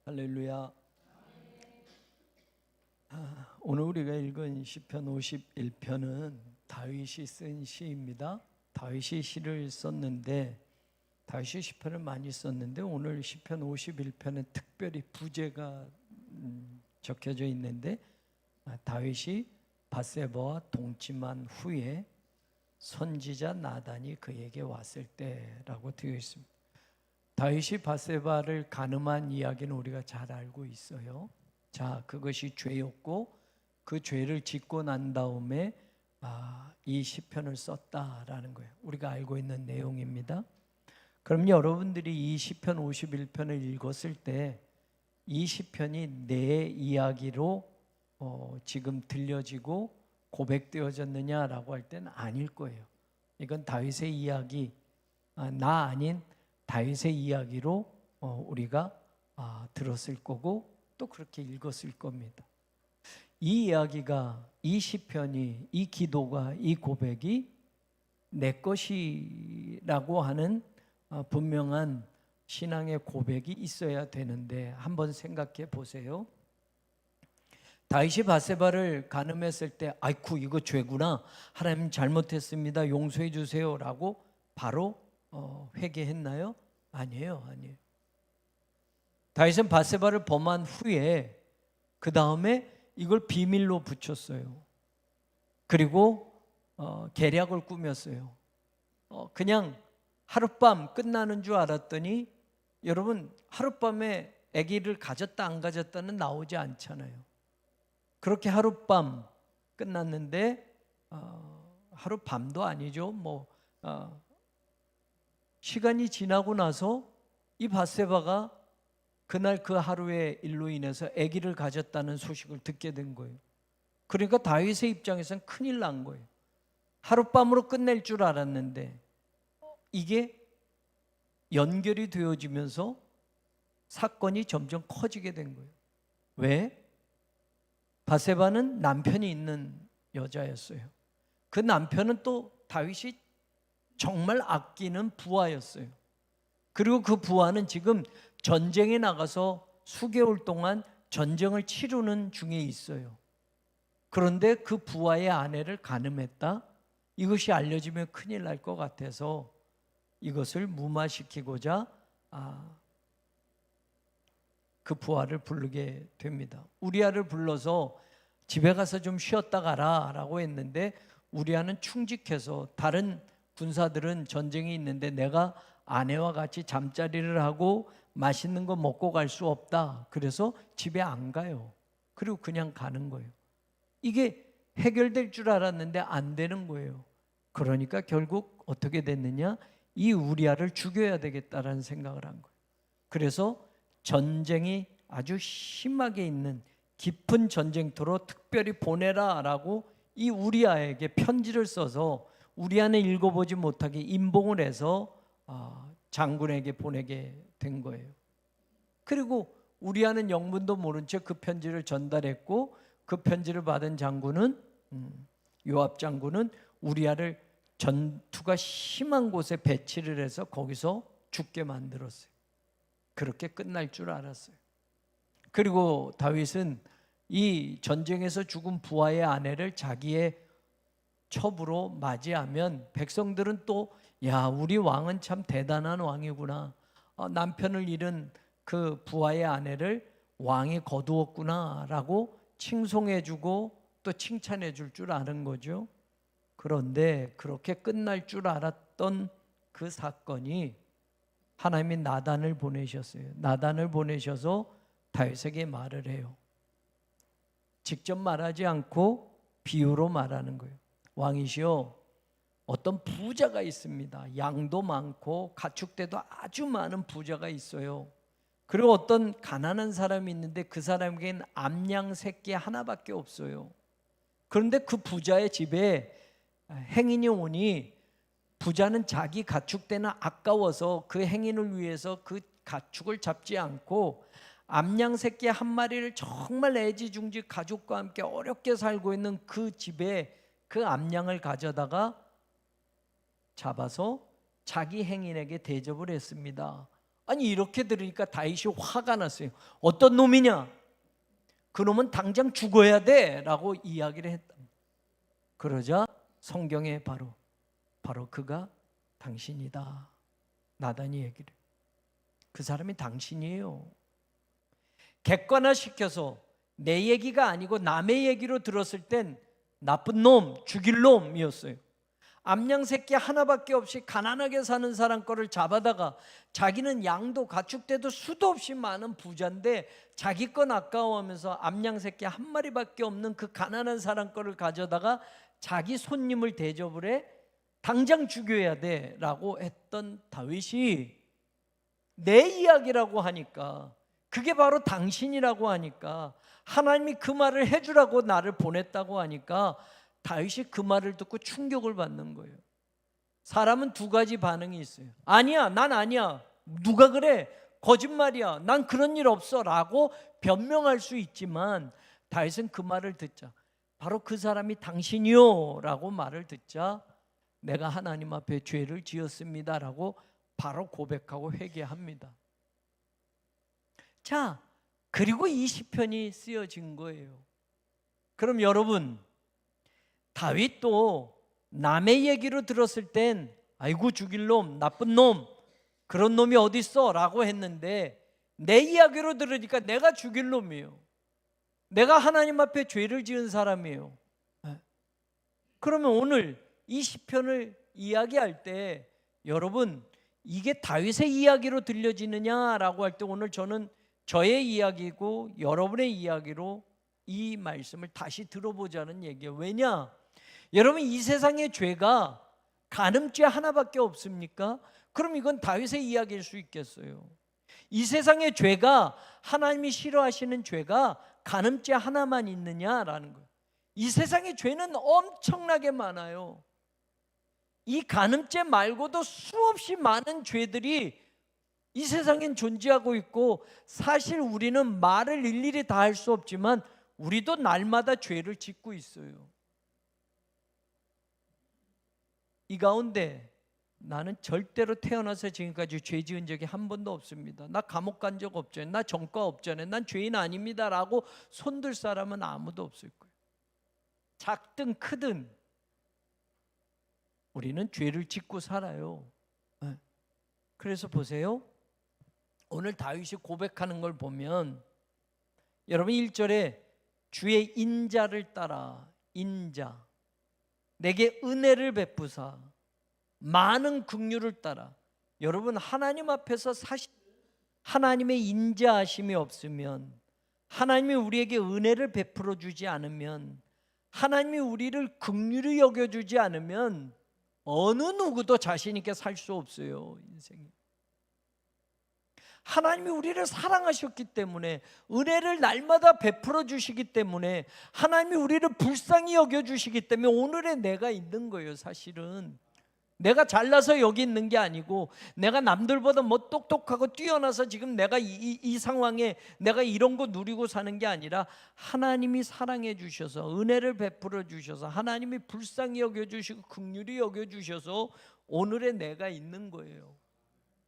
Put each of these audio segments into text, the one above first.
할렐루야. 오늘 우리가 읽은 시편 51편은 다윗이 쓴 시입니다. 다윗이 시를 썼는데 다윗이 시편을 많이 썼는데 오늘 시편 51편은 특별히 부제가 적혀져 있는데 다윗이 밧세바와 동침한 후에 선지자 나단이 그에게 왔을 때라고 되어 있습니다. 다윗이 밧세바를 간음한 이야기는 우리가 잘 알고 있어요. 자, 그것이 죄였고 그 죄를 짓고 난 다음에 이 시편을 썼다라는 거예요. 우리가 알고 있는 내용입니다. 그럼 여러분들이 이 시편 51편을 읽었을 때 이 시편이 내 이야기로 지금 들려지고 고백되어졌느냐라고 할 때는 아닐 거예요. 이건 다윗의 이야기, 나 아닌 다윗의 이야기로 우리가 들었을 거고 또 그렇게 읽었을 겁니다. 이 이야기가, 이 시편이, 이 기도가, 이 고백이 내 것이라고 하는 분명한 신앙의 고백이 있어야 되는데 한번 생각해 보세요. 다윗이 밧세바를 간음했을 때 아이쿠 이거 죄구나, 하나님 잘못했습니다, 용서해 주세요라고 바로 회개했나요? 아니에요. 다윗은 밧세바를 범한 후에 그 다음에 이걸 비밀로 붙였어요. 그리고 계략을 꾸몄어요. 그냥 하룻밤 끝나는 줄 알았더니 여러분, 하룻밤에 아기를 가졌다 안 가졌다는 나오지 않잖아요. 그렇게 하룻밤 끝났는데 하룻밤도 아니죠. 시간이 지나고 나서 이 밧세바가 그날 그 하루의 일로 인해서 아기를 가졌다는 소식을 듣게 된 거예요. 그러니까 다윗의 입장에서는 큰일 난 거예요. 하룻밤으로 끝낼 줄 알았는데 이게 연결이 되어지면서 사건이 점점 커지게 된 거예요. 왜? 밧세바는 남편이 있는 여자였어요. 그 남편은 또 다윗이 정말 아끼는 부하였어요. 그리고 그 부하는 지금 전쟁에 나가서 수개월 동안 전쟁을 치르는 중에 있어요. 그런데 그 부하의 아내를 간음했다? 이것이 알려지면 큰일 날 것 같아서 이것을 무마시키고자 그 부하를 부르게 됩니다. 우리아를 불러서 집에 가서 좀 쉬었다 가라 라고 했는데 우리아는 충직해서 다른 군사들은 전쟁이 있는데 내가 아내와 같이 잠자리를 하고 맛있는 거 먹고 갈 수 없다. 그래서 집에 안 가요. 그리고 그냥 가는 거예요. 이게 해결될 줄 알았는데 안 되는 거예요. 그러니까 결국 어떻게 됐느냐? 이 우리아를 죽여야 되겠다라는 생각을 한 거예요. 그래서 전쟁이 아주 심하게 있는 깊은 전쟁터로 특별히 보내라라고 이 우리아에게 편지를 써서 우리아는 읽어보지 못하게 임봉을 해서 장군에게 보내게 된 거예요. 그리고 우리아는 영문도 모른 채 그 편지를 전달했고 그 편지를 받은 장군은 요압 장군은 우리아를 전투가 심한 곳에 배치를 해서 거기서 죽게 만들었어요. 그렇게 끝날 줄 알았어요. 그리고 다윗은 이 전쟁에서 죽은 부하의 아내를 자기의 첩으로 맞이하면 백성들은 또 야, 우리 왕은 참 대단한 왕이구나. 남편을 잃은 그 부하의 아내를 왕이 거두었구나 라고 칭송해주고 또 칭찬해 줄 아는 거죠. 그런데 그렇게 끝날 줄 알았던 그 사건이 하나님이 나단을 보내셨어요. 나단을 보내셔서 다윗에게 말을 해요. 직접 말하지 않고 비유로 말하는 거예요. 왕이시여, 어떤 부자가 있습니다. 양도 많고 가축대도 아주 많은 부자가 있어요. 그리고 어떤 가난한 사람이 있는데 그 사람에게는 암양 새끼 하나밖에 없어요. 그런데 그 부자의 집에 행인이 오니 부자는 자기 가축대는 아까워서 그 행인을 위해서 그 가축을 잡지 않고 암양 새끼 한 마리를 정말 애지중지 가족과 함께 어렵게 살고 있는 그 집에 그 암양을 가져다가 잡아서 자기 행인에게 대접을 했습니다. 아니 이렇게 들으니까 다윗이 화가 났어요. 어떤 놈이냐? 그놈은 당장 죽어야 돼 라고 이야기를 했다. 그러자 성경에 바로 그가 당신이다. 나단이 얘기를. 그 사람이 당신이에요. 객관화시켜서 내 얘기가 아니고 남의 얘기로 들었을 땐 나쁜 놈, 죽일 놈이었어요. 암양 새끼 하나밖에 없이 가난하게 사는 사람 거를 잡아다가 자기는 양도 가축대도 수도 없이 많은 부자인데 자기 건 아까워하면서 암양 새끼 한 마리밖에 없는 그 가난한 사람 거를 가져다가 자기 손님을 대접을 해 당장 죽여야 돼 라고 했던 다윗이 내 이야기라고 하니까, 그게 바로 당신이라고 하니까, 하나님이 그 말을 해주라고 나를 보냈다고 하니까 다윗이 그 말을 듣고 충격을 받는 거예요. 사람은 두 가지 반응이 있어요. 아니야, 난 아니야, 누가 그래, 거짓말이야, 난 그런 일 없어 라고 변명할 수 있지만, 다윗은 그 말을 듣자, 바로 그 사람이 당신이요 라고 말을 듣자 내가 하나님 앞에 죄를 지었습니다 라고 바로 고백하고 회개합니다. 자, 그리고 이 시편이 쓰여진 거예요. 그럼 여러분, 다윗도 남의 얘기로 들었을 땐 아이고 죽일 놈, 나쁜 놈, 그런 놈이 어딨어 라고 했는데, 내 이야기로 들으니까 내가 죽일 놈이에요. 내가 하나님 앞에 죄를 지은 사람이에요. 그러면 오늘 이 시편을 이야기할 때 여러분, 이게 다윗의 이야기로 들려지느냐라고 할 때 오늘 저는 저의 이야기고 여러분의 이야기로 이 말씀을 다시 들어보자는 얘기예요. 왜냐? 여러분, 이 세상의 죄가 간음죄 하나밖에 없습니까? 그럼 이건 다윗의 이야기일 수 있겠어요? 이 세상의 죄가, 하나님이 싫어하시는 죄가 간음죄 하나만 있느냐라는 거예요. 이 세상의 죄는 엄청나게 많아요. 이 간음죄 말고도 수없이 많은 죄들이 이 세상엔 존재하고 있고, 사실 우리는 말을 일일이 다 할 수 없지만 우리도 날마다 죄를 짓고 있어요. 이 가운데 나는 절대로 태어나서 지금까지 죄 지은 적이 한 번도 없습니다. 나 감옥 간 적 없잖아요. 나 전과 없잖아요. 난 죄인 아닙니다 라고 손들 사람은 아무도 없을 거예요. 작든 크든 우리는 죄를 짓고 살아요. 그래서 보세요, 오늘 다윗이 고백하는 걸 보면 여러분 1절에 주의 인자를 따라, 인자, 내게 은혜를 베푸사 많은 긍휼을 따라. 여러분, 하나님 앞에서 사실 하나님의 인자하심이 없으면, 하나님이 우리에게 은혜를 베풀어 주지 않으면, 하나님이 우리를 긍휼히 여겨주지 않으면 어느 누구도 자신 있게 살 수 없어요, 인생이. 하나님이 우리를 사랑하셨기 때문에, 은혜를 날마다 베풀어 주시기 때문에, 하나님이 우리를 불쌍히 여겨주시기 때문에 오늘의 내가 있는 거예요. 사실은 내가 잘나서 여기 있는 게 아니고, 내가 남들보다 뭐 똑똑하고 뛰어나서 지금 내가 이 상황에 내가 이런 거 누리고 사는 게 아니라, 하나님이 사랑해 주셔서, 은혜를 베풀어 주셔서, 하나님이 불쌍히 여겨주시고 긍휼히 여겨주셔서 오늘의 내가 있는 거예요.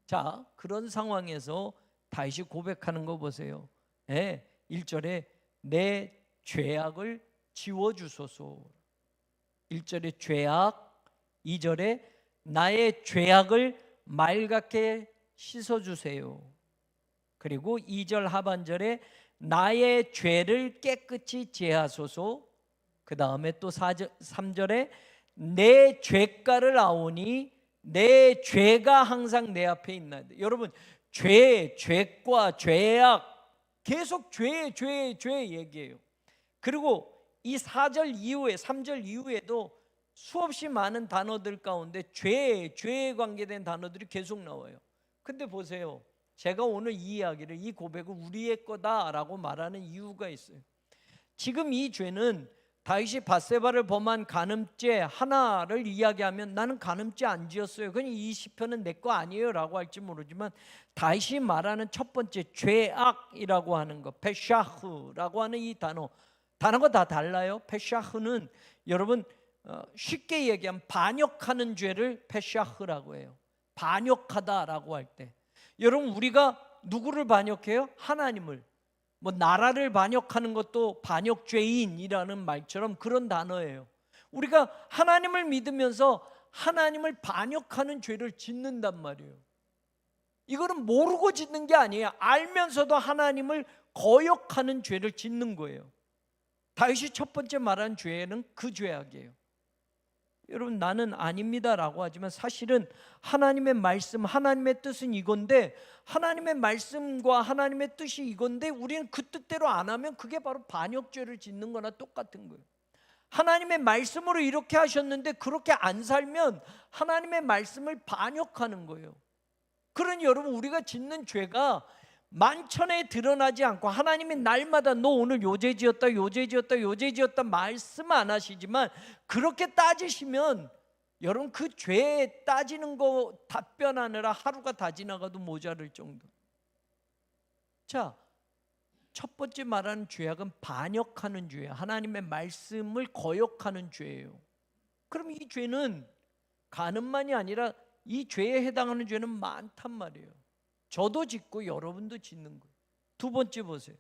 자, 그런 상황에서 다윗이 고백하는 거 보세요. 1절에 내 죄악을 지워주소서. 1절에 죄악, 2절에 나의 죄악을 맑게 씻어주세요. 그리고 2절 하반절에 나의 죄를 깨끗이 제하소서. 그 다음에 또 3절에 내 죄가를 아오니 내 죄가 항상 내 앞에 있나이다. 여러분, 죄과 죄악, 계속 죄 얘기해요. 그리고 이 4절 이후에, 3절 이후에도 수없이 많은 단어들 가운데 죄에 관계된 단어들이 계속 나와요. 근데 보세요, 제가 오늘 이 이야기를, 이 고백을 우리의 거다라고 말하는 이유가 있어요. 지금 이 죄는 다윗이 밧세바를 범한 간음죄 하나를 이야기하면 나는 간음죄 안 지었어요, 그냥 이 시편은 내 거 아니에요 라고 할지 모르지만, 다윗이 말하는 첫 번째 죄악이라고 하는 거, 페샤흐라고 하는 이 단어가 다 달라요. 페샤흐는 여러분 쉽게 얘기하면 반역하는 죄를 페샤흐라고 해요. 반역하다라고 할 때, 여러분, 우리가 누구를 반역해요? 하나님을. 뭐 나라를 반역하는 것도 반역죄인이라는 말처럼 그런 단어예요. 우리가 하나님을 믿으면서 하나님을 반역하는 죄를 짓는단 말이에요. 이거는 모르고 짓는 게 아니에요. 알면서도 하나님을 거역하는 죄를 짓는 거예요. 다윗이 첫 번째 말한 죄는 그 죄악이에요. 여러분, 나는 아닙니다라고 하지만 사실은 하나님의 말씀, 하나님의 뜻은 이건데, 하나님의 말씀과 하나님의 뜻이 이건데 우리는 그 뜻대로 안 하면 그게 바로 반역죄를 짓는 거나 똑같은 거예요. 하나님의 말씀으로 이렇게 하셨는데 그렇게 안 살면 하나님의 말씀을 반역하는 거예요. 그러니 여러분, 우리가 짓는 죄가 만천에 드러나지 않고 하나님이 날마다 너 오늘 요죄 지었다, 요죄 지었다, 요죄 지었다 말씀 안 하시지만 그렇게 따지시면 여러분, 그 죄에 따지는 거 답변하느라 하루가 다 지나가도 모자랄 정도. 자, 첫 번째 말하는 죄악은 반역하는 죄예요. 하나님의 말씀을 거역하는 죄예요. 그럼 이 죄는 가늠만이 아니라 이 죄에 해당하는 죄는 많단 말이에요. 저도 짓고 여러분도 짓는 거예요. 두 번째 보세요.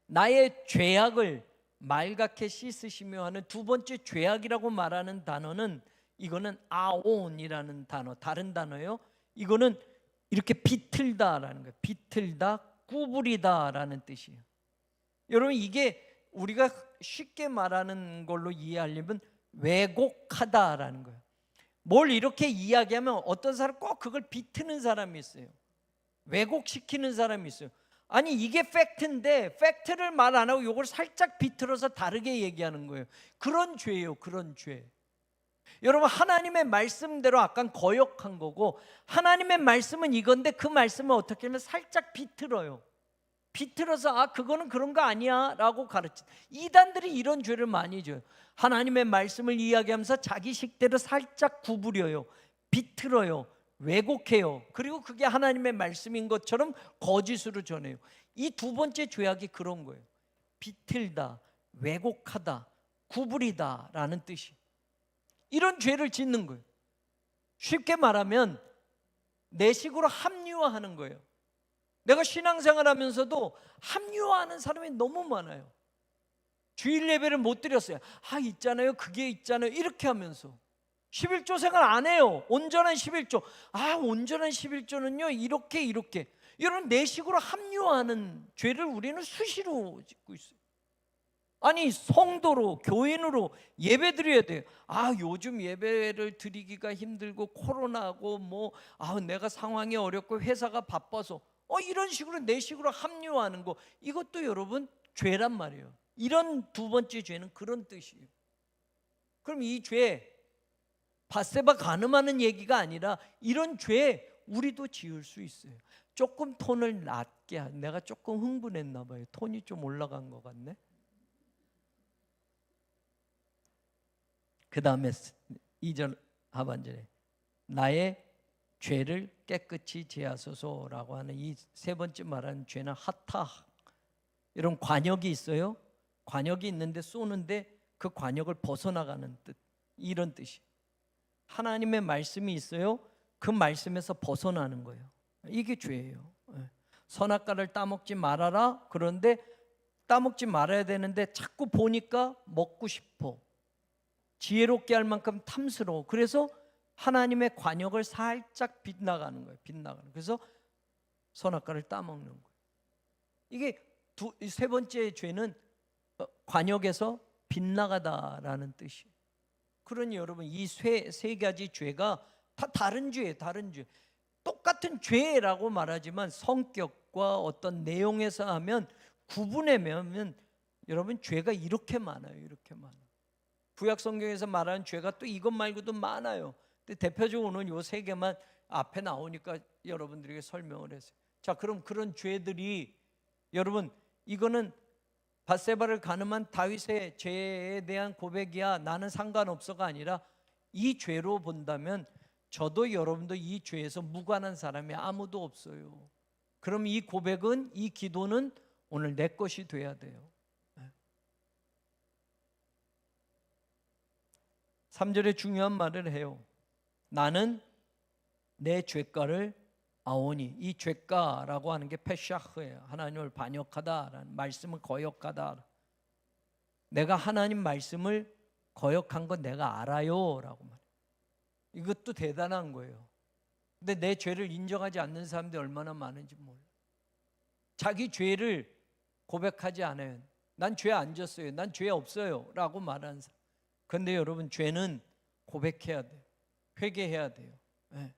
나의 죄악을 말갛게 씻으시며 하는 두 번째 죄악이라고 말하는 단어는, 이거는 아온이라는 단어, 다른 단어예요. 이거는 이렇게 비틀다라는 거예요. 비틀다, 구부리다라는 뜻이에요. 여러분, 이게 우리가 쉽게 말하는 걸로 이해하려면 왜곡하다라는 거예요. 뭘 이렇게 이야기하면 어떤 사람 꼭 그걸 비트는 사람이 있어요. 왜곡시키는 사람이 있어요. 아니, 이게 팩트인데 팩트를 말 안 하고 이걸 살짝 비틀어서 다르게 얘기하는 거예요. 그런 죄예요. 그런 죄. 여러분, 하나님의 말씀대로 아까 거역한 거고, 하나님의 말씀은 이건데 그 말씀을 어떻게 하면 살짝 비틀어요. 비틀어서 그거는 그런 거 아니야 라고 가르치. 이단들이 이런 죄를 많이 져요. 하나님의 말씀을 이야기하면서 자기 식대로 살짝 구부려요, 비틀어요, 왜곡해요. 그리고 그게 하나님의 말씀인 것처럼 거짓으로 전해요. 이 두 번째 죄악이 그런 거예요. 비틀다, 왜곡하다, 구부리다 라는 뜻이. 이런 죄를 짓는 거예요. 쉽게 말하면 내 식으로 합리화하는 거예요. 내가 신앙생활 하면서도 합리화하는 사람이 너무 많아요. 주일 예배를 못 드렸어요. 있잖아요, 그게 있잖아요, 이렇게 하면서 11조 생활 안 해요. 온전한 11조. 온전한 11조는요 이렇게. 이런 내 식으로 합리화하는 죄를 우리는 수시로 짓고 있어요. 아니, 성도로, 교인으로 예배 드려야 돼요. 요즘 예배를 드리기가 힘들고 코로나고 내가 상황이 어렵고 회사가 바빠서 이런 식으로 내 식으로 합리화하는 거, 이것도 여러분 죄란 말이에요. 이런 두 번째 죄는 그런 뜻이에요. 그럼 이 죄, 밧세바 간음하는 얘기가 아니라 이런 죄 우리도 지을 수 있어요. 조금 톤을 낮게, 내가 조금 흥분했나 봐요. 톤이 좀 올라간 것 같네. 그 다음에 2절 하반절에 나의 죄를 깨끗이 제하소서라고 하는 이 세 번째 말하는 죄는 하타. 이런 관역이 있어요. 관역이 있는데 쏘는데 그 관역을 벗어나가는 뜻, 이런 뜻이. 하나님의 말씀이 있어요. 그 말씀에서 벗어나는 거예요. 이게 죄예요. 선악과를 따먹지 말아라. 그런데 따먹지 말아야 되는데 자꾸 보니까 먹고 싶어. 지혜롭게 할 만큼 탐스러워. 그래서 하나님의 관역을 살짝 빗나가는 거예요. 빗나가는. 그래서 선악과를 따먹는 거예요. 이게 세 번째 죄는 관역에서 빗나가다라는 뜻이에요. 그러니 여러분, 이 세 가지 죄가 다 다른 죄예요. 다른 죄. 똑같은 죄라고 말하지만 성격과 어떤 내용에서 하면 구분하면 여러분, 죄가 이렇게 많아요. 이렇게 많아요. 구약 성경에서 말하는 죄가 또 이것 말고도 많아요. 근데 대표적으로는 요 세 개만 앞에 나오니까 여러분들에게 설명을 했어요. 자, 그럼 그런 죄들이, 여러분, 이거는 밧세바를 간음한 다윗의 죄에 대한 고백이야, 나는 상관없어가 아니라 이 죄로 본다면 저도 여러분도 이 죄에서 무관한 사람이 아무도 없어요. 그럼 이 고백은, 이 기도는 오늘 내 것이 돼야 돼요. 3절에 중요한 말을 해요. 나는 내 죄가를 아오니, 이 죄가라고 하는 게 페샤흐예요. 하나님을 반역하다라는, 말씀을 거역하다. 내가 하나님 말씀을 거역한 건 내가 알아요 라고 말해요. 이것도 대단한 거예요. 근데 내 죄를 인정하지 않는 사람들이 얼마나 많은지 몰라요. 자기 죄를 고백하지 않아요. 난 죄 안 졌어요, 난 죄 없어요 라고 말하는 사람. 그런데 여러분, 죄는 고백해야 돼요. 회개해야 돼요. 네.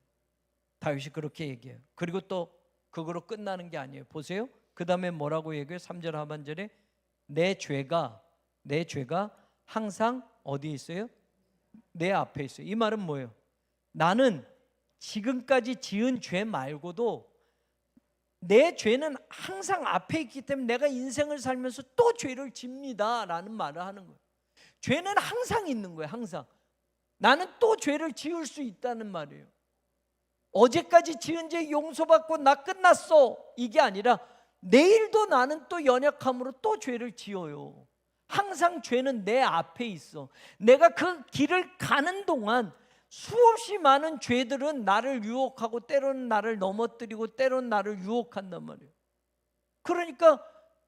다윗이 그렇게 얘기해요. 그리고 또 그거로 끝나는 게 아니에요. 보세요. 그 다음에 뭐라고 얘기해요? 3절 하반절에 내 죄가 항상 어디에 있어요? 내 앞에 있어요. 이 말은 뭐예요? 나는 지금까지 지은 죄 말고도 내 죄는 항상 앞에 있기 때문에 내가 인생을 살면서 또 죄를 집니다 라는 말을 하는 거예요. 죄는 항상 있는 거예요. 항상. 나는 또 죄를 지을 수 있다는 말이에요. 어제까지 지은 죄 용서받고 나 끝났어, 이게 아니라 내일도 나는 또 연약함으로 또 죄를 지어요. 항상 죄는 내 앞에 있어. 내가 그 길을 가는 동안 수없이 많은 죄들은 나를 유혹하고 때로는 나를 넘어뜨리고 때로는 나를 유혹한단 말이에요. 그러니까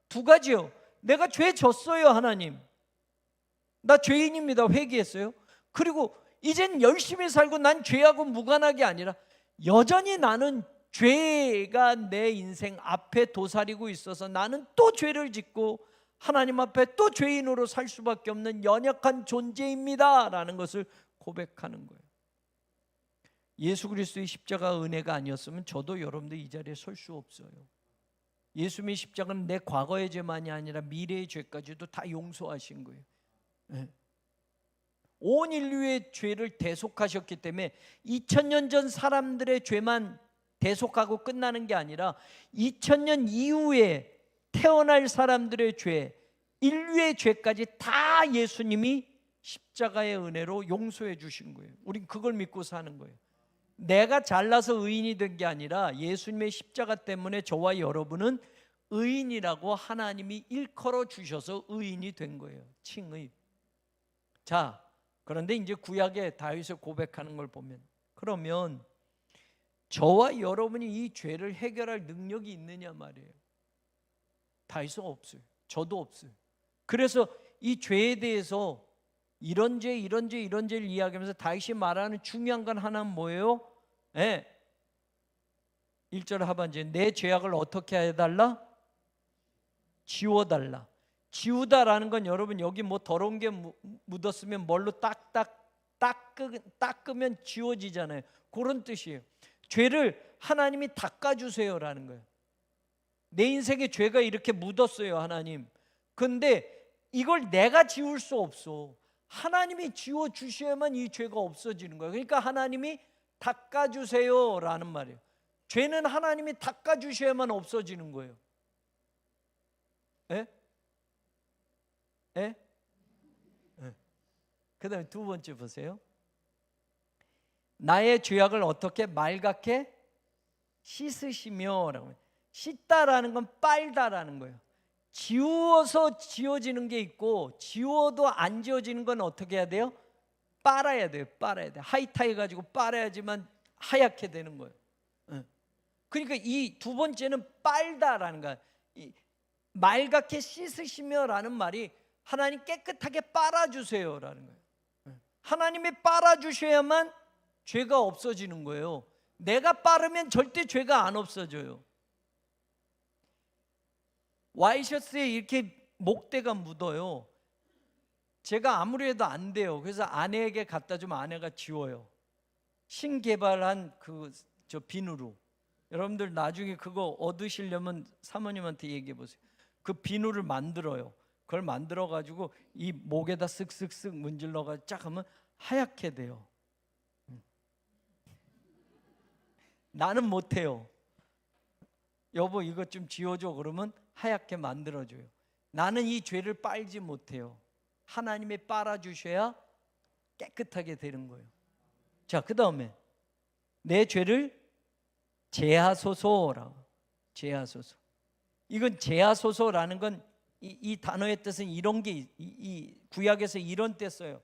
두 가지요. 내가 죄 졌어요, 하나님. 나 죄인입니다. 회개했어요. 그리고 이젠 열심히 살고 난 죄하고 무관하게 아니라 여전히 나는 죄가 내 인생 앞에 도사리고 있어서 나는 또 죄를 짓고 하나님 앞에 또 죄인으로 살 수밖에 없는 연약한 존재입니다 라는 것을 고백하는 거예요. 예수 그리스도의 십자가 은혜가 아니었으면 저도 여러분들 이 자리에 설 수 없어요. 예수님의 십자가는 내 과거의 죄만이 아니라 미래의 죄까지도 다 용서하신 거예요. 네. 온 인류의 죄를 대속하셨기 때문에 2000년 전 사람들의 죄만 대속하고 끝나는 게 아니라 2000년 이후에 태어날 사람들의 죄, 인류의 죄까지 다 예수님이 십자가의 은혜로 용서해 주신 거예요. 우린 그걸 믿고 사는 거예요. 내가 잘나서 의인이 된 게 아니라 예수님의 십자가 때문에 저와 여러분은 의인이라고 하나님이 일컬어 주셔서 의인이 된 거예요. 칭의. 자, 그런데 이제 구약의 다윗을 고백하는 걸 보면, 그러면 저와 여러분이 이 죄를 해결할 능력이 있느냐 말이에요. 다윗은 없어요. 저도 없어요. 그래서 이 죄에 대해서 이런 죄를 이야기하면서 다윗이 말하는 중요한 건 하나는 뭐예요? 1절 하반절에 내 죄악을 어떻게 해달라? 지워달라. 지우다라는 건 여러분, 여기 뭐 더러운 게 묻었으면 뭘로 닦으면 지워지잖아요. 그런 뜻이에요. 죄를 하나님이 닦아주세요라는 거예요. 내 인생에 죄가 이렇게 묻었어요, 하나님. 근데 이걸 내가 지울 수 없어. 하나님이 지워주셔야만 이 죄가 없어지는 거예요. 그러니까 하나님이 닦아주세요라는 말이에요. 죄는 하나님이 닦아주셔야만 없어지는 거예요. 예? 예? 예. 그 다음에 두 번째 보세요. 나의 죄악을 어떻게 말갛게 씻으시며 라고. 씻다라는 건 빨다라는 거예요. 지워서 지워지는 게 있고 지워도 안 지워지는 건 어떻게 해야 돼요? 빨아야 돼요. 빨아야 돼요. 하이타이 가지고 빨아야지만 하얗게 되는 거예요. 그러니까 이 두 번째는 빨다라는 거예요. 말갛게 씻으시며라는 말이 하나님 깨끗하게 빨아주세요라는 거예요. 하나님이 빨아주셔야만 죄가 없어지는 거예요. 내가 빠르면 절대 죄가 안 없어져요. 와이셔츠에 이렇게 목대가 묻어요. 제가 아무리 해도 안 돼요. 그래서 아내에게 갖다 주면 아내가 지워요. 신개발한 저 비누로. 여러분들 나중에 그거 얻으시려면 사모님한테 얘기해 보세요. 그 비누를 만들어요. 그걸 만들어 가지고 이 목에다 쓱쓱쓱 문질러 가지고 쫙 하면 하얗게 돼요. 나는 못해요. 여보 이것 좀 지워줘 그러면 하얗게 만들어줘요. 나는 이 죄를 빨지 못해요. 하나님이 빨아주셔야 깨끗하게 되는 거예요. 자, 그 다음에 내 죄를 제하소서라고. 제하소서. 이건 제하소서라는 건 이 단어의 뜻은 이런 게 이 구약에서 이런 때 써요.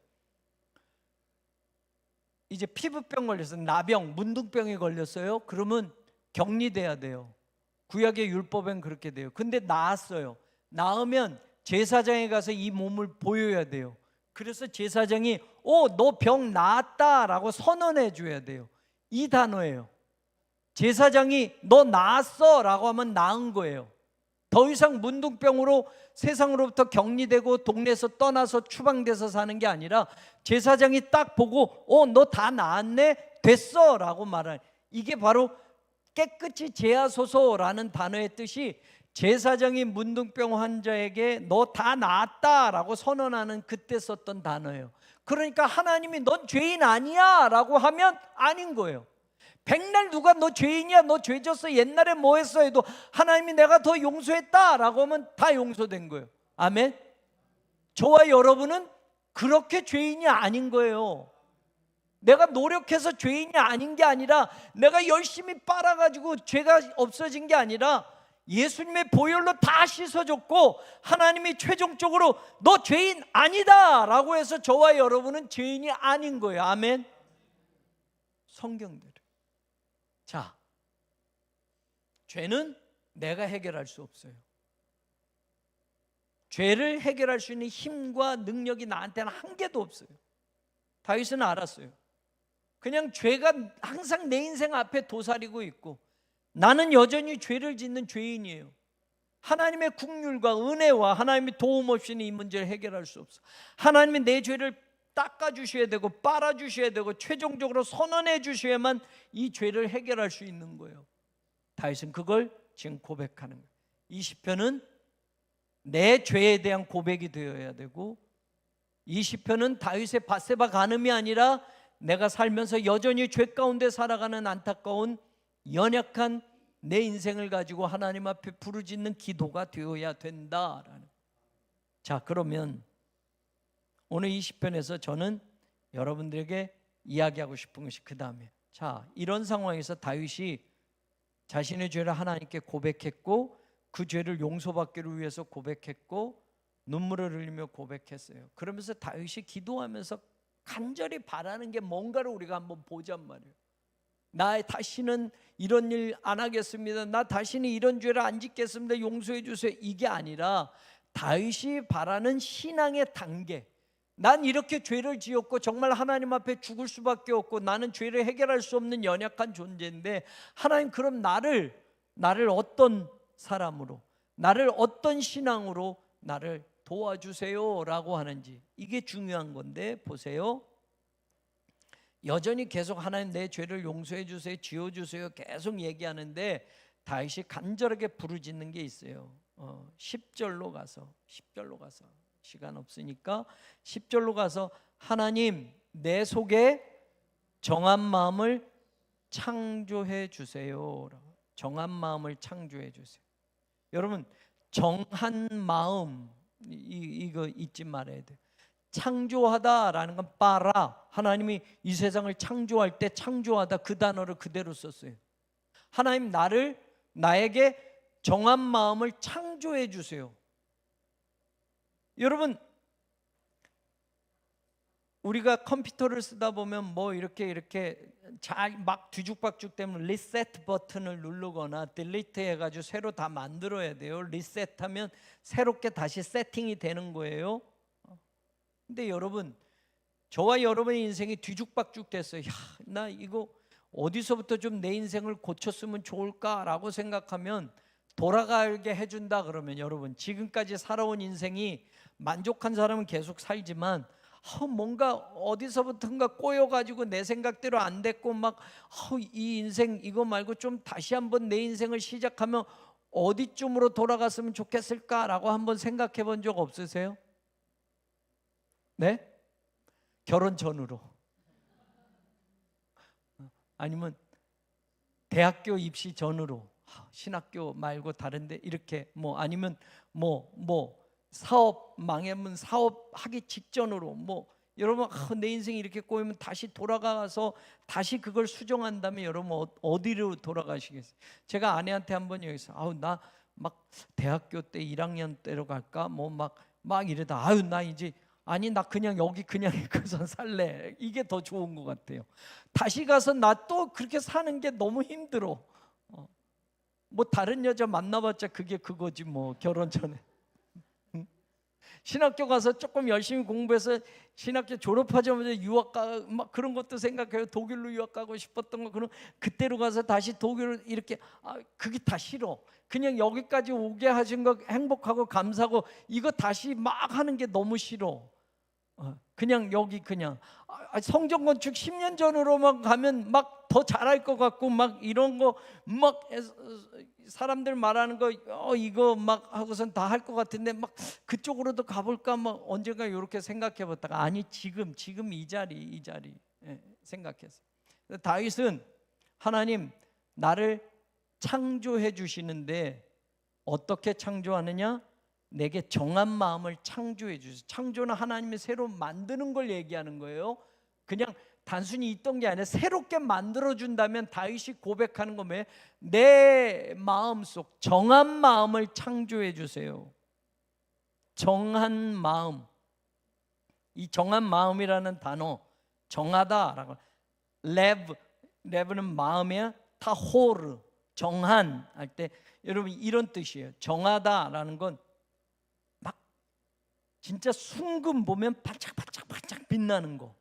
이제 피부병 걸렸어요. 나병, 문둥병이 걸렸어요. 그러면 격리돼야 돼요. 구약의 율법엔 그렇게 돼요. 근데 나았어요. 나으면 제사장에 가서 이 몸을 보여야 돼요. 그래서 제사장이 너 병 나았다라고 선언해 줘야 돼요. 이 단어예요. 제사장이 너 나았어 라고 하면 나은 거예요. 더 이상 문둥병으로 세상으로부터 격리되고 동네에서 떠나서 추방돼서 사는 게 아니라 제사장이 딱 보고 너 다 나았네? 됐어 라고 말하는, 이게 바로 깨끗이 제하소서라는 단어의 뜻이 제사장이 문둥병 환자에게 너 다 나았다 라고 선언하는 그때 썼던 단어예요. 그러니까 하나님이 넌 죄인 아니야 라고 하면 아닌 거예요. 백날 누가 너 죄인이야, 너 죄졌어, 옛날에 뭐 했어 해도 하나님이 내가 더 용서했다 라고 하면 다 용서된 거예요. 아멘. 저와 여러분은 그렇게 죄인이 아닌 거예요. 내가 노력해서 죄인이 아닌 게 아니라, 내가 열심히 빨아가지고 죄가 없어진 게 아니라 예수님의 보혈로 다 씻어줬고 하나님이 최종적으로 너 죄인 아니다 라고 해서 저와 여러분은 죄인이 아닌 거예요. 아멘. 성경대로. 자, 죄는 내가 해결할 수 없어요. 죄를 해결할 수 있는 힘과 능력이 나한테는 한 개도 없어요. 다윗은 알았어요. 그냥 죄가 항상 내 인생 앞에 도사리고 있고 나는 여전히 죄를 짓는 죄인이에요. 하나님의 긍휼과 은혜와 하나님의 도움 없이는 이 문제를 해결할 수 없어. 하나님이 내 죄를 닦아주셔야 되고 빨아주셔야 되고 최종적으로 선언해 주셔야만 이 죄를 해결할 수 있는 거예요. 다윗은 그걸 지금 고백하는 거예요. 이 시편은 내 죄에 대한 고백이 되어야 되고, 이 시편은 다윗의 밧세바 간음이 아니라 내가 살면서 여전히 죄 가운데 살아가는 안타까운 연약한 내 인생을 가지고 하나님 앞에 부르짖는 기도가 되어야 된다라는. 자, 그러면 오늘 이 시편에서 저는 여러분들에게 이야기하고 싶은 것이 그 다음에, 자, 이런 상황에서 다윗이 자신의 죄를 하나님께 고백했고 그 죄를 용서받기를 위해서 고백했고 눈물을 흘리며 고백했어요. 그러면서 다윗이 기도하면서 간절히 바라는 게 뭔가를 우리가 한번 보잔 말이에요. 나 다시는 이런 일 안 하겠습니다. 나 다시는 이런 죄를 안 짓겠습니다. 용서해 주세요. 이게 아니라 다윗이 바라는 신앙의 단계, 난 이렇게 죄를 지었고 정말 하나님 앞에 죽을 수밖에 없고 나는 죄를 해결할 수 없는 연약한 존재인데, 하나님 그럼 나를 어떤 사람으로, 나를 어떤 신앙으로 나를 도와주세요 라고 하는지, 이게 중요한 건데, 보세요. 여전히 계속 하나님 내 죄를 용서해 주세요, 지어주세요 계속 얘기하는데 다윗이 간절하게 부르짖는 게 있어요. 10절로 가서 시간 없으니까 10절로 가서 하나님 내 속에 정한 마음을 창조해 주세요. 정한 마음을 창조해 주세요. 여러분, 정한 마음 이거 잊지 말아야 돼요. 창조하다라는 건 빠라, 하나님이 이 세상을 창조할 때 창조하다 그 단어를 그대로 썼어요. 하나님 나에게 정한 마음을 창조해 주세요. 여러분, 우리가 컴퓨터를 쓰다 보면 뭐 이렇게 잘 막 뒤죽박죽 되면 리셋 버튼을 누르거나 딜리트 해가지고 새로 다 만들어야 돼요. 리셋하면 새롭게 다시 세팅이 되는 거예요. 근데 여러분, 저와 여러분의 인생이 뒤죽박죽 됐어요. 나 이거 어디서부터 좀 내 인생을 고쳤으면 좋을까라고 생각하면 돌아가게 해준다 그러면, 여러분 지금까지 살아온 인생이 만족한 사람은 계속 살지만 뭔가 어디서부턴가 꼬여가지고 내 생각대로 안 됐고 막 이 인생 이거 말고 좀 다시 한번 내 인생을 시작하면 어디쯤으로 돌아갔으면 좋겠을까라고 한번 생각해 본 적 없으세요? 네? 결혼 전으로, 아니면 대학교 입시 전으로, 신학교 말고 다른데 이렇게 아니면 사업 망하면 사업 하기 직전으로 여러분 내 인생이 이렇게 꼬이면 다시 돌아가서 다시 그걸 수정한다면 여러분 어디로 돌아가시겠어요? 제가 아내한테 한번 여기서 나 막 대학교 때 1학년 때로 갈까 막 이러다 나 이제 나 그냥 여기 그냥 있고서 살래, 이게 더 좋은 것 같아요. 다시 가서 나 또 그렇게 사는 게 너무 힘들어. 뭐 다른 여자 만나봤자 그게 그거지 뭐, 결혼 전에. 신학교 가서 조금 열심히 공부해서 신학교 졸업하자마자 유학 가 막 그런 것도 생각해요. 독일로 유학 가고 싶었던 거, 그런 그때로 가서 다시 독일로 이렇게, 그게 다 싫어. 그냥 여기까지 오게 하신 거 행복하고 감사하고, 이거 다시 막 하는 게 너무 싫어. 그냥 여기 그냥 성전 건축 10년 전으로만 가면 막 더 잘할 것 같고, 막 이런 거 막 사람들 말하는 거 이거 막 하고선 다 할 것 같은데, 막 그쪽으로도 가볼까 막 언젠가 이렇게 생각해봤다가, 아니 지금 이 자리 생각했어요. 다윗은 하나님 나를 창조해 주시는데 어떻게 창조하느냐? 내게 정한 마음을 창조해 주세요. 창조는 하나님이 새로 만드는 걸 얘기하는 거예요. 그냥 단순히 있던 게 아니라 새롭게 만들어준다면, 다윗이 고백하는 거면 내 마음속 정한 마음을 창조해 주세요. 정한 마음. 이 정한 마음이라는 단어, 정하다라고, 레브는 마음이야. 타호르, 정한 할 때 여러분 이런 뜻이에요. 정하다라는 건 막 진짜 순금 보면 반짝반짝 빛나는 거,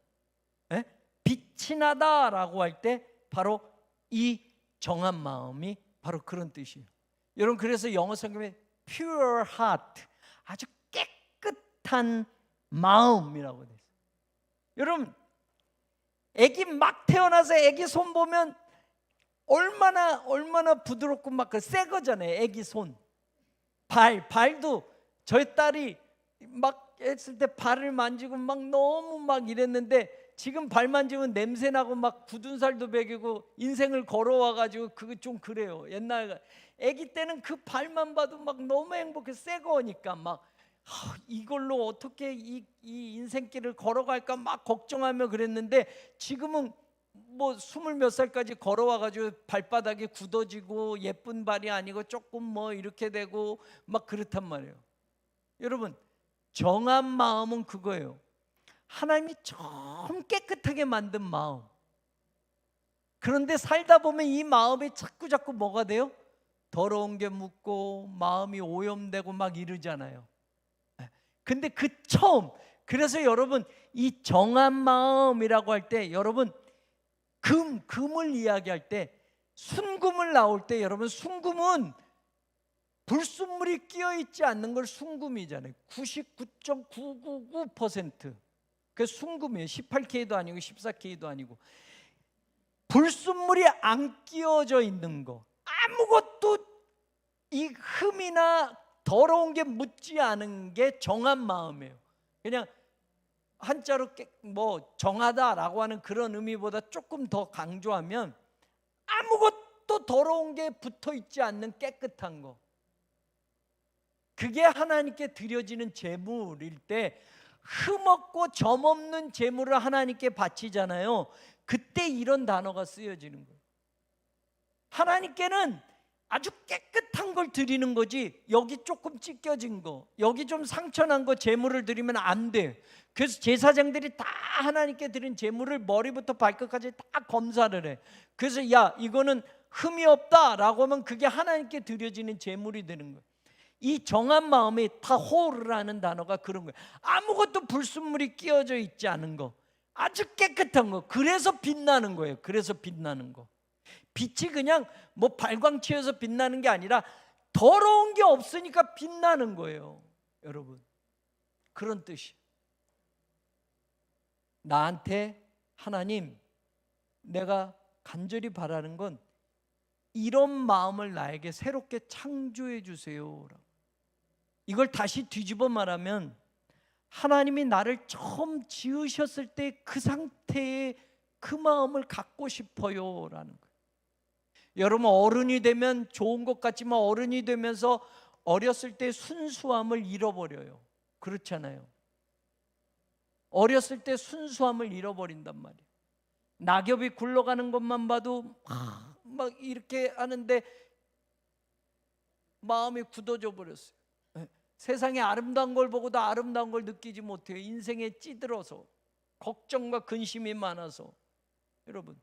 빛이 나다라고 할 때 바로 이 정한 마음이 바로 그런 뜻이에요. 여러분, 그래서 영어 성경에 pure heart, 아주 깨끗한 마음이라고 돼 있어요. 여러분, 아기 막 태어나서 아기 손 보면 얼마나 부드럽고 막 그 새 거잖아요. 아기 손, 발도 저희 딸이 막 했을 때 발을 만지고 막 너무 막 이랬는데, 지금 발 만지면 냄새 나고 막 굳은 살도 배기고 인생을 걸어와 가지고 그거 좀 그래요. 옛날 아기 때는 그 발만 봐도 막 너무 행복해. 새 거니까 막 이걸로 어떻게 이 인생길을 걸어갈까 막 걱정하며 그랬는데, 지금은 뭐 20몇 살까지 걸어와 가지고 발바닥이 굳어지고 예쁜 발이 아니고 조금 뭐 이렇게 되고 막 그렇단 말이에요. 여러분, 정한 마음은 그거예요. 하나님이 좀 깨끗하게 만든 마음. 그런데 살다 보면 이 마음이 자꾸 뭐가 돼요? 더러운 게 묻고 마음이 오염되고 막 이러잖아요. 근데 그래서 여러분, 이 정한 마음이라고 할 때, 여러분 금을 이야기할 때, 순금을 나올 때, 여러분 순금은 불순물이 끼어 있지 않는 걸 순금이잖아요. 99.999%. 그 순금이에요. 18K도 아니고 14K도 아니고. 불순물이 안 끼어져 있는 거, 아무것도 이 흠이나 더러운 게 묻지 않은 게 정한 마음이에요. 그냥 한자로 뭐 정하다라고 하는 그런 의미보다 조금 더 강조하면, 아무것도 더러운 게 붙어 있지 않는 깨끗한 거, 그게 하나님께 드려지는 제물일 때, 흠없고 점없는 제물을 하나님께 바치잖아요. 그때 이런 단어가 쓰여지는 거예요. 하나님께는 아주 깨끗한 걸 드리는 거지, 여기 조금 찢겨진 거, 여기 좀 상처난 거 제물을 드리면 안 돼. 그래서 제사장들이 다 하나님께 드린 제물을 머리부터 발끝까지 다 검사를 해. 그래서 야, 이거는 흠이 없다라고 하면 그게 하나님께 드려지는 제물이 되는 거예요. 이 정한 마음이 타호르라는 단어가 그런 거예요. 아무것도 불순물이 끼어져 있지 않은 거, 아주 깨끗한 거. 그래서 빛나는 거예요. 그래서 빛나는 거. 빛이 그냥 뭐 발광치여서 빛나는 게 아니라 더러운 게 없으니까 빛나는 거예요. 여러분, 그런 뜻이. 나한테 하나님, 내가 간절히 바라는 건 이런 마음을 나에게 새롭게 창조해 주세요. 이걸 다시 뒤집어 말하면, 하나님이 나를 처음 지으셨을 때 그 상태의 그 마음을 갖고 싶어요 라는 거예요. 여러분, 어른이 되면 좋은 것 같지만 어른이 되면서 어렸을 때 순수함을 잃어버려요. 그렇잖아요. 어렸을 때 순수함을 잃어버린단 말이에요. 낙엽이 굴러가는 것만 봐도 막 이렇게 하는데 마음이 굳어져 버렸어요. 세상에 아름다운 걸 보고도 아름다운 걸 느끼지 못해요. 인생에 찌들어서, 걱정과 근심이 많아서. 여러분,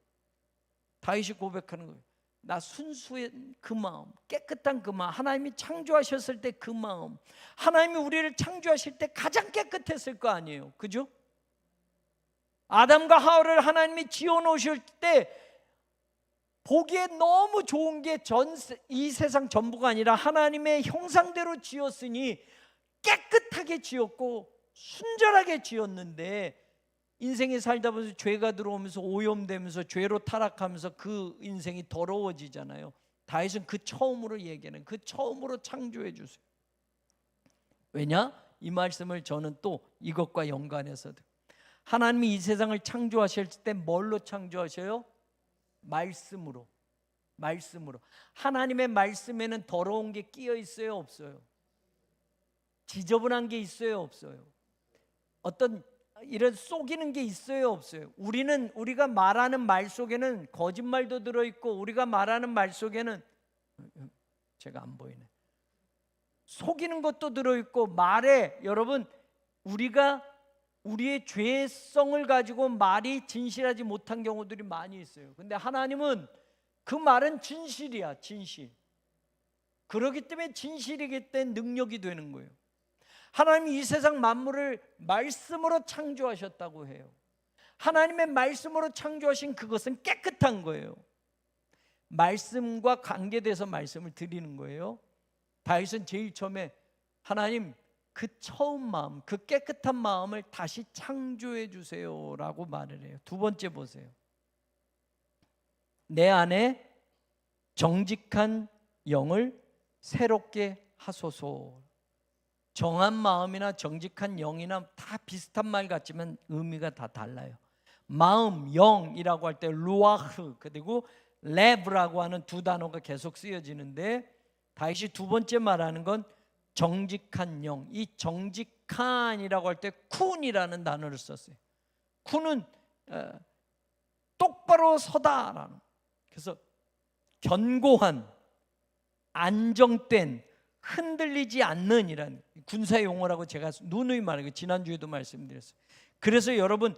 다윗이 고백하는 거예요. 나 순수한 그 마음, 깨끗한 그 마음, 하나님이 창조하셨을 때 그 마음, 하나님이 우리를 창조하실 때 가장 깨끗했을 거 아니에요, 그죠? 아담과 하와를 하나님이 지어 놓으실 때 보기에 너무 좋은 게 이 세상 전부가 아니라 하나님의 형상대로 지었으니 깨끗하게 지었고 순전하게 지었는데, 인생에 살다 보면서 죄가 들어오면서 오염되면서 죄로 타락하면서 그 인생이 더러워지잖아요. 다윗은 그 처음으로 얘기하는, 그 처음으로 창조해 주세요. 왜냐? 이 말씀을 저는 또 이것과 연관해서, 하나님이 이 세상을 창조하실 때 뭘로 창조하셔요? 말씀으로. 말씀으로. 하나님의 말씀에는 더러운 게 끼어 있어요, 없어요? 지저분한 게 있어요, 없어요? 어떤 이런 속이는 게 있어요, 없어요? 우리가 말하는 말 속에는 거짓말도 들어있고, 우리가 말하는 말 속에는, 제가 안 보이네, 속이는 것도 들어있고, 말에 여러분 우리가 우리의 죄성을 가지고 말이 진실하지 못한 경우들이 많이 있어요. 근데 하나님은 그 말은 진실이야, 진실. 그렇기 때문에 진실이기 때문에 능력이 되는 거예요. 하나님이 이 세상 만물을 말씀으로 창조하셨다고 해요. 하나님의 말씀으로 창조하신 그것은 깨끗한 거예요. 말씀과 관계돼서 말씀을 드리는 거예요. 다윗은 제일 처음에 하나님, 그 처음 마음, 그 깨끗한 마음을 다시 창조해 주세요 라고 말을 해요. 두 번째 보세요. 내 안에 정직한 영을 새롭게 하소서. 정한 마음이나 정직한 영이나 다 비슷한 말 같지만 의미가 다 달라요. 마음, 영이라고 할 때 루아흐, 그리고 레브라고 하는 두 단어가 계속 쓰여지는데, 다윗이 두 번째 말하는 건 정직한 영. 이 정직한이라고 할 때 쿤이라는 단어를 썼어요. 쿤은 똑바로 서다라는, 그래서 견고한, 안정된, 흔들리지 않는 이란 군사 용어라고 제가 누누이 말하고 지난주에도 말씀드렸어요. 그래서 여러분,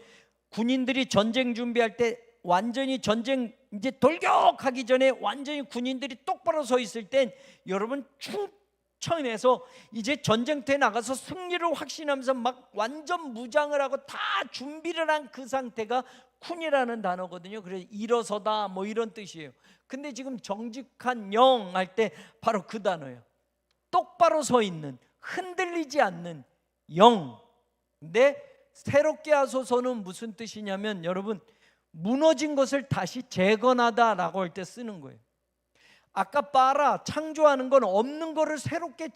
군인들이 전쟁 준비할 때 완전히 전쟁 이제 돌격하기 전에 완전히 군인들이 똑바로 서 있을 땐 여러분 충천에서 이제 전쟁터에 나가서 승리를 확신하면서 막 완전 무장을 하고 다 준비를 한 그 상태가 쿤이라는 단어거든요. 그래서 일어서다 뭐 이런 뜻이에요. 근데 지금 정직한 영 할 때 바로 그 단어예요. 똑바로 서 있는, 흔들리지 않는 영. 근데 새롭게 하소서는 무슨 뜻이냐면, 여러분, 무너진 것을 다시 재건하다라고 할 때 쓰는 거예요. 아까 빠라, 창조하는 건 없는 거를 새롭게,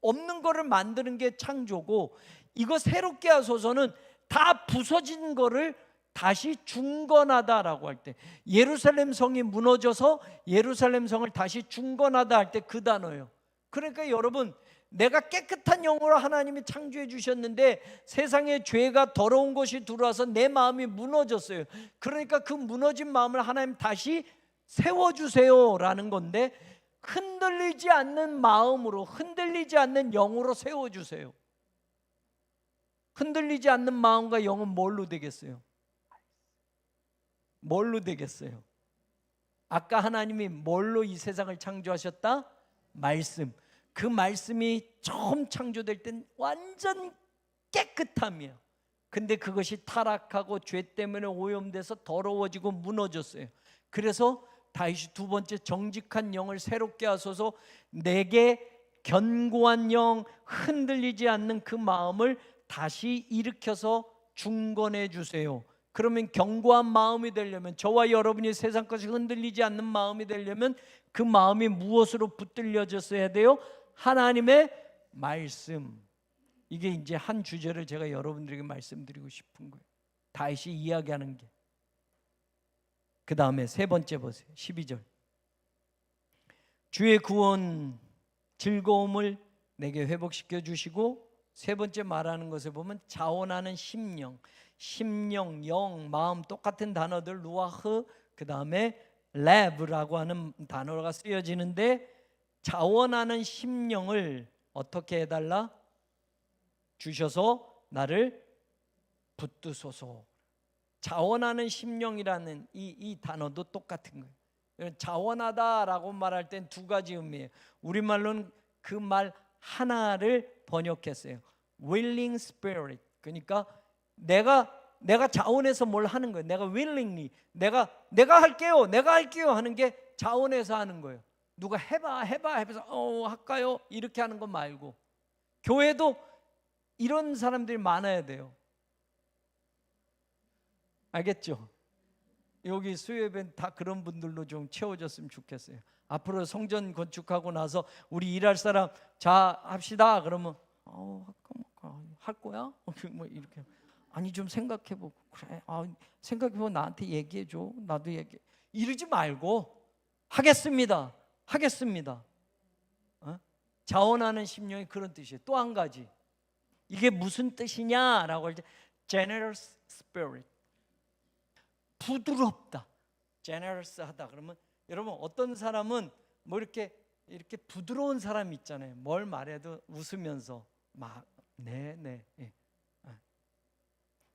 없는 거를 만드는 게 창조고, 이거 새롭게 하소서는 다 부서진 거를 다시 중건하다라고 할 때, 예루살렘 성이 무너져서 예루살렘 성을 다시 중건하다 할 때 그 단어예요. 그러니까 여러분, 내가 깨끗한 영으로 하나님이 창조해 주셨는데 세상에 죄가 더러운 것이 들어와서 내 마음이 무너졌어요. 그러니까 그 무너진 마음을 하나님 다시 세워주세요 라는 건데, 흔들리지 않는 마음으로, 흔들리지 않는 영으로 세워주세요. 흔들리지 않는 마음과 영은 뭘로 되겠어요? 뭘로 되겠어요? 아까 하나님이 뭘로 이 세상을 창조하셨다? 말씀. 그 말씀이 처음 창조될 땐 완전 깨끗함이에요. 근데 그것이 타락하고 죄 때문에 오염돼서 더러워지고 무너졌어요. 그래서 다윗이 두 번째, 정직한 영을 새롭게 하소서, 내게 견고한 영, 흔들리지 않는 그 마음을 다시 일으켜서 중건해 주세요. 그러면 견고한 마음이 되려면, 저와 여러분이 세상 것이 흔들리지 않는 마음이 되려면 그 마음이 무엇으로 붙들려졌어야 돼요? 하나님의 말씀. 이게 이제 한 주제를 제가 여러분들에게 말씀드리고 싶은 거예요. 다윗이 이야기하는 게. 그 다음에 세 번째 보세요. 12절. 주의 구원 즐거움을 내게 회복시켜 주시고, 세 번째 말하는 것에 보면 자원하는 심령, 심령, 영, 마음 똑같은 단어들 루아흐, 그 다음에 레브라고 하는 단어가 쓰여지는데, 자원하는 심령을 어떻게 해달라? 주셔서 나를 붙드소서. 자원하는 심령이라는 이 단어도 똑같은 거예요. 자원하다라고 말할 땐 두 가지 의미예요. 우리말로는 그 말 하나를 번역했어요. willing spirit. 그러니까 내가 자원해서 뭘 하는 거예요. 내가 willingly 내가 할게요 하는 게 자원해서 하는 거예요. 누가 해봐 해서 할까요? 이렇게 하는 거 말고, 교회도 이런 사람들이 많아야 돼요. 알겠죠? 여기 수요예배는 다 그런 분들로 좀 채워졌으면 좋겠어요. 앞으로 성전 건축하고 나서 우리 일할 사람 자 합시다 그러면 할 거야? 뭐 이렇게, 아니 좀 생각해보고, 그래 생각해보고 나한테 얘기해줘, 나도 얘기해, 이러지 말고 하겠습니다. 자원하는 심령이 그런 뜻이에요. 또 한 가지, 이게 무슨 뜻이냐라고 할 때 generous spirit, 부드럽다. generous하다 그러면 여러분, 어떤 사람은 뭐 이렇게 부드러운 사람 있잖아요. 뭘 말해도 웃으면서 막 네.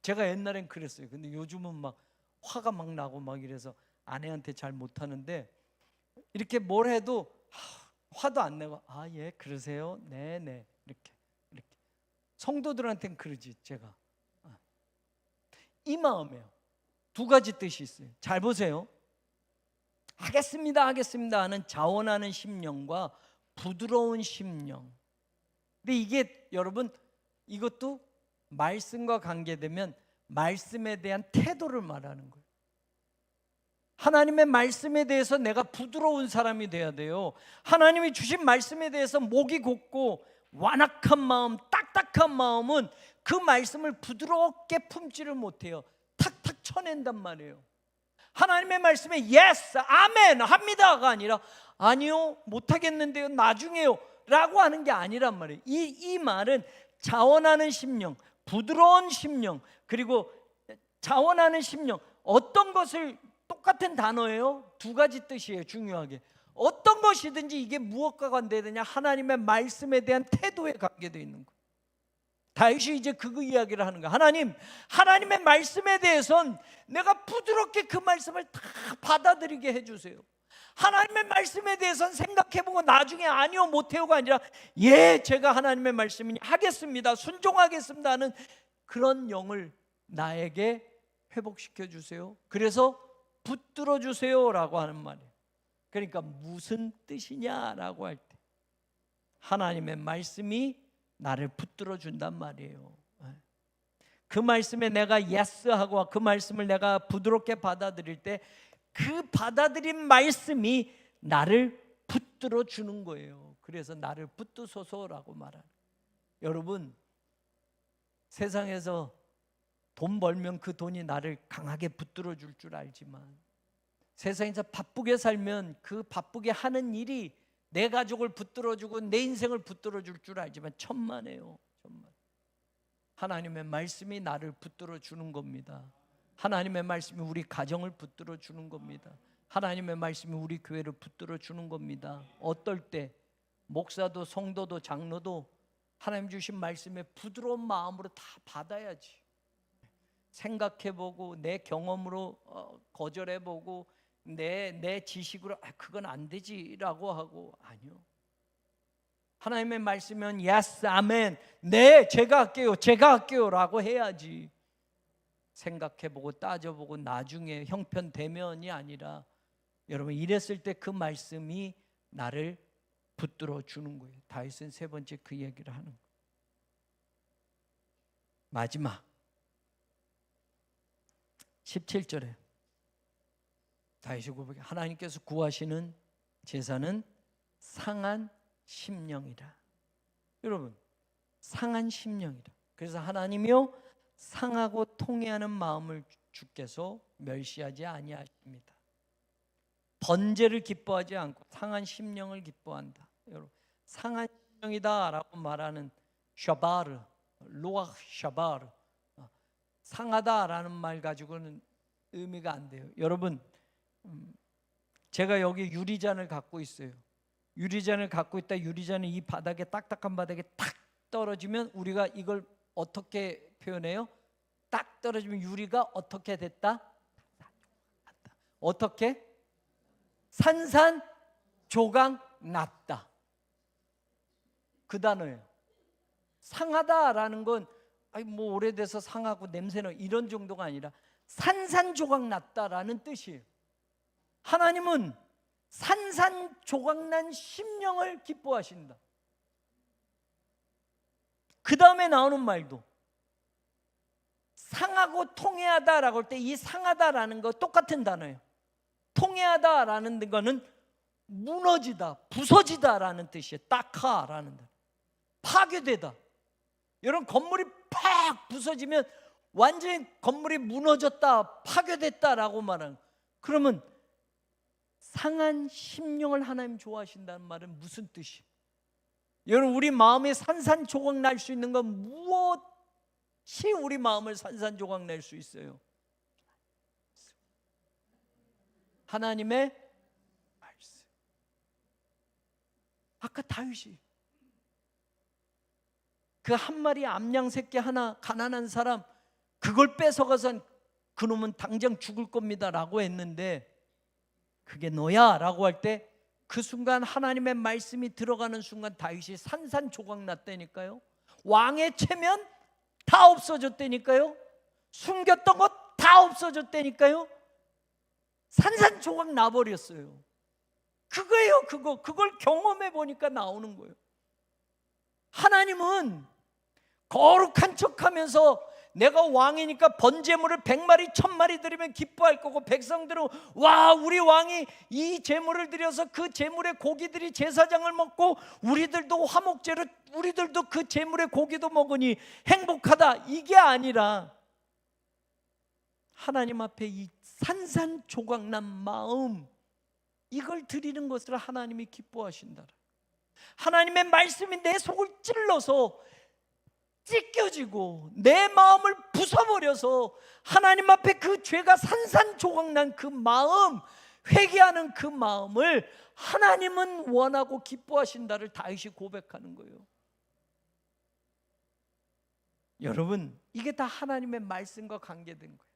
제가 옛날엔 그랬어요. 근데 요즘은 막 화가 막 나고 막 이래서 아내한테 잘 못하는데, 이렇게 뭘 해도 화도 안 내고 예 그러세요, 네 이렇게 성도들한테는 그러지. 제가 이 마음이에요. 두 가지 뜻이 있어요. 잘 보세요. 하겠습니다 하는 자원하는 심령과 부드러운 심령. 근데 이게 여러분, 이것도 말씀과 관계되면 말씀에 대한 태도를 말하는 거예요. 하나님의 말씀에 대해서 내가 부드러운 사람이 돼야 돼요. 하나님이 주신 말씀에 대해서 목이 곧고 완악한 마음, 딱딱한 마음은 그 말씀을 부드럽게 품지를 못해요. 탁탁 쳐낸단 말이에요. 하나님의 말씀에 yes, 아멘 합니다가 아니라 아니요, 못하겠는데요, 나중에요 라고 하는 게 아니란 말이에요. 이 말은 자원하는 심령, 부드러운 심령, 그리고 자원하는 심령, 어떤 것을, 똑같은 단어예요. 두 가지 뜻이에요. 중요하게 어떤 것이든지 이게 무엇과 관계되냐, 하나님의 말씀에 대한 태도에 관계되어 있는 거예요. 다윗이 이제 그 이야기를 하는 거야. 하나님의 말씀에 대해서는 내가 부드럽게 그 말씀을 다 받아들이게 해주세요. 하나님의 말씀에 대해서는 생각해보고 나중에 아니요 못해요가 아니라 예 제가 하나님의 말씀이니 하겠습니다, 순종하겠습니다 하는 그런 영을 나에게 회복시켜 주세요. 그래서 붙들어 주세요 라고 하는 말이에요. 그러니까 무슨 뜻이냐라고 할 때 하나님의 말씀이 나를 붙들어 준단 말이에요. 그 말씀에 내가 yes 하고 그 말씀을 내가 부드럽게 받아들일 때 그 받아들인 말씀이 나를 붙들어 주는 거예요. 그래서 나를 붙드소서라고 말하는. 여러분, 세상에서 돈 벌면 그 돈이 나를 강하게 붙들어 줄 줄 알지만, 세상에서 바쁘게 살면 그 바쁘게 하는 일이 내 가족을 붙들어주고 내 인생을 붙들어줄 줄 알지만 천만에요. 하나님의 말씀이 나를 붙들어주는 겁니다. 하나님의 말씀이 우리 가정을 붙들어주는 겁니다. 하나님의 말씀이 우리 교회를 붙들어주는 겁니다. 어떨 때 목사도 성도도 장로도 하나님 주신 말씀에 부드러운 마음으로 다 받아야지. 생각해보고 내 경험으로 거절해보고 내 지식으로 그건 안 되지라고 하고, 아니요. 하나님의 말씀은 yes, 아멘, 네 제가 할게요 라고 해야지. 생각해보고 따져보고 나중에 형편되면이 아니라, 여러분 이랬을 때 그 말씀이 나를 붙들어 주는 거예요. 다윗은 세 번째 그 얘기를 하는 거예요. 마지막 17절에 다윗이 고백해, 하나님께서 구하시는 제사는 상한 심령이라. 여러분, 상한 심령이라. 그래서 하나님이요 상하고 통회하는 마음을 주께서 멸시하지 아니하십니다. 번제를 기뻐하지 않고 상한 심령을 기뻐한다. 여러분, 상한 심령이다라고 말하는 샤바르, 로아 샤바르, 상하다라는 말 가지고는 의미가 안 돼요. 여러분, 제가 여기 유리잔을 갖고 있어요. 유리잔을 갖고 있다. 유리잔이 이 바닥에, 딱딱한 바닥에 탁 떨어지면 우리가 이걸 어떻게 표현해요? 딱 떨어지면 유리가 어떻게 됐다? 어떻게? 산산조각 났다. 그 단어예요. 상하다라는 건 뭐 오래돼서 상하고 냄새는 이런 정도가 아니라 산산조각 났다라는 뜻이에요. 하나님은 산산조각난 심령을 기뻐하신다. 그 다음에 나오는 말도 상하고 통해하다라고 할 때 이 상하다라는 거 똑같은 단어예요. 통해하다라는 거는 무너지다, 부서지다라는 뜻이에요. 딱하라는 단어. 파괴되다. 여러분, 건물이 팍 부서지면 완전히 건물이 무너졌다, 파괴됐다라고 말하는, 그러면 상한 심령을 하나님 좋아하신다는 말은 무슨 뜻이에요? 여러분, 우리 마음에 산산조각 날 수 있는 건 무엇이 우리 마음을 산산조각 낼 수 있어요? 하나님의 말씀. 아까 다윗이 그 한 마리 암양 새끼 하나, 가난한 사람, 그걸 뺏어가선 그놈은 당장 죽을 겁니다 라고 했는데, 그게 너야 라고 할 때 그 순간 하나님의 말씀이 들어가는 순간 다윗이 산산조각 났다니까요. 왕의 체면 다 없어졌다니까요. 숨겼던 것 다 없어졌다니까요. 산산조각 나버렸어요. 그거예요. 그걸 경험해 보니까 나오는 거예요. 하나님은 거룩한 척하면서 내가 왕이니까 번제물을 100마리 1000마리 드리면 기뻐할 거고, 백성들은 와, 우리 왕이 이 제물을 드려서 그 제물의 고기들이 제사장을 먹고 우리들도 화목제로 우리들도 그 제물의 고기도 먹으니 행복하다, 이게 아니라 하나님 앞에 이 산산조각난 마음, 이걸 드리는 것을 하나님이 기뻐하신다. 하나님의 말씀이 내 속을 찔러서 찢겨지고 내 마음을 부숴버려서 하나님 앞에 그 죄가 산산조각난 그 마음, 회개하는 그 마음을 하나님은 원하고 기뻐하신다를 다윗이 고백하는 거예요. 여러분, 이게 다 하나님의 말씀과 관계된 거예요.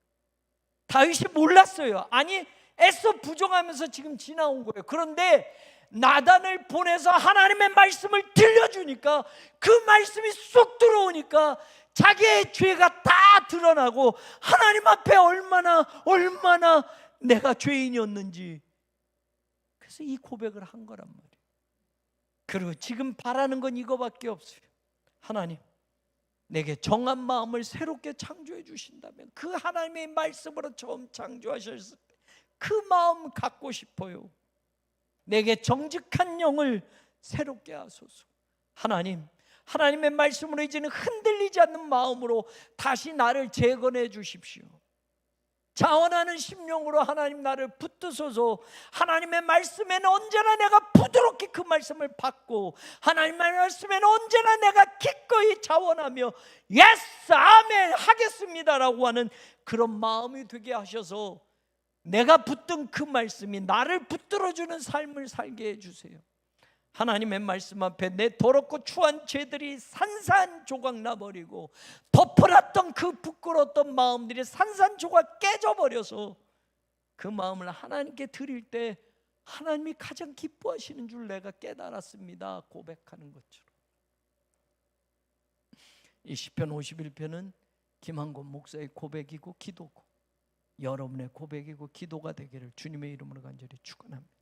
다윗이 몰랐어요. 아니, 애써 부정하면서 지금 지나온 거예요. 그런데 나단을 보내서 하나님의 말씀을 들려주니까, 그 말씀이 쏙 들어오니까 자기의 죄가 다 드러나고 하나님 앞에 얼마나 내가 죄인이었는지, 그래서 이 고백을 한 거란 말이에요. 그리고 지금 바라는 건 이거밖에 없어요. 하나님, 내게 정한 마음을 새롭게 창조해 주신다면, 그 하나님의 말씀으로 처음 창조하셨을 때 그 마음 갖고 싶어요. 내게 정직한 영을 새롭게 하소서. 하나님, 하나님의 말씀으로 이제는 흔들리지 않는 마음으로 다시 나를 재건해 주십시오. 자원하는 심령으로 하나님 나를 붙드소서. 하나님의 말씀에는 언제나 내가 부드럽게 그 말씀을 받고, 하나님의 말씀에는 언제나 내가 기꺼이 자원하며 예스, 아멘 하겠습니다라고 하는 그런 마음이 되게 하셔서 내가 붙든 그 말씀이 나를 붙들어주는 삶을 살게 해주세요. 하나님의 말씀 앞에 내 더럽고 추한 죄들이 산산조각 나버리고, 덮어놨던 그 부끄러웠던 마음들이 산산조각 깨져버려서 그 마음을 하나님께 드릴 때 하나님이 가장 기뻐하시는 줄 내가 깨달았습니다 고백하는 것처럼. 이 시편 51편은 김한권 목사의 고백이고 기도고, 여러분의 고백이고 기도가 되기를 주님의 이름으로 간절히 축원합니다.